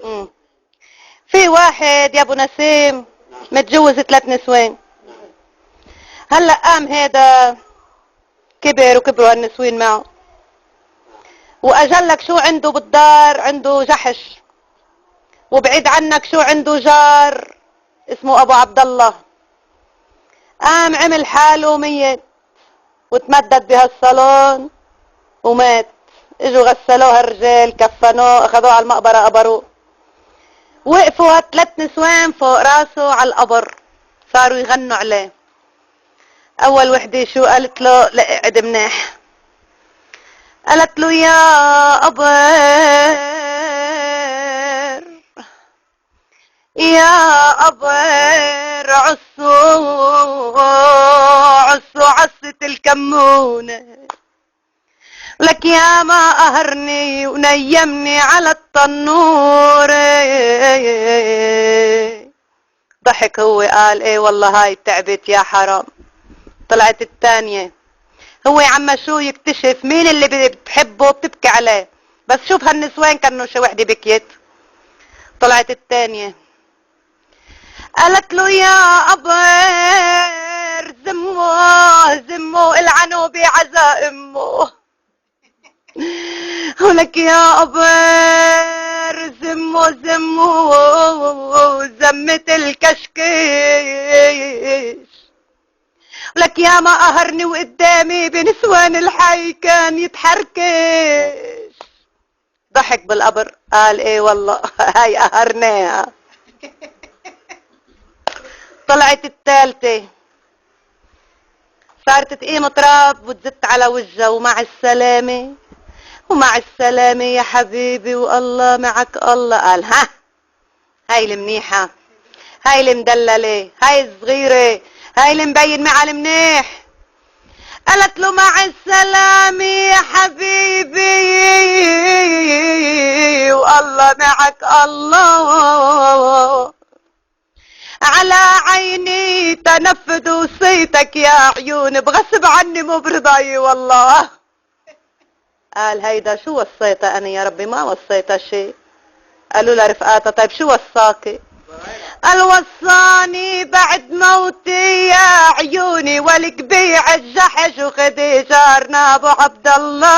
مم. في واحد يا ابو نسيم متجوز 3 نسوان. هلا قام هيدا كبر وكبروا هالنسوين معه، واجلك شو عنده بالدار؟ عنده جحش. وبعيد عنك شو عنده؟ جار اسمه ابو عبد الله. قام عمل حاله ميت وتمدد بهالصالون ومات. اجوا غسلوها الرجال، كفنوه، اخذوه على المقبرة قبروه. وقفوا 3 نسوان فوق راسه على القبر، صاروا يغنوا عليه. اول وحدة شو قالت له؟ لقعد منيح. قالت له يا قبر يا قبر عصوا عصوا عصة الكمونة، لك يا ما قهرني ونيمني على التنور. ضحك هو قال ايه والله هاي تعبت يا حرام. طلعت الثانية، هو يا عم شو يكتشف مين اللي بتحبه بتبكي عليه، بس شوف هالنسوان كانوا شي وحدة بكيت. طلعت الثانية قالت له يا قبر زموه زموه العنوا بعزائمه، ولك يا قبر زموه زموه زمت الكشكيش، لك يا ما قهرني وقدامي بنسوان الحي كان يتحركش. ضحك بالقبر قال ايه والله هاي قهرناها. طلعت الثالثة، صارت تقيم تراب وتزت على وجهها ومع السلامة ومع السلامة يا حبيبي والله معك الله. قال ها هاي المنيحة، هاي المدللة، هاي الصغيرة، هاي اللي مبين معها المنيح. قالت له مع السلامة يا حبيبي والله معك الله، على عيني تنفذ وصيتك يا عيون بغصب عني مو برضاي والله. قال هيدا شو وصيتها انا يا ربي؟ ما وصيتها شيء. قالوا له رفقاتها طيب شو وصاكي؟ قال وصاني بعد موتي يا عيوني ولك بيع الجحش وخدي جارنا ابو عبد الله.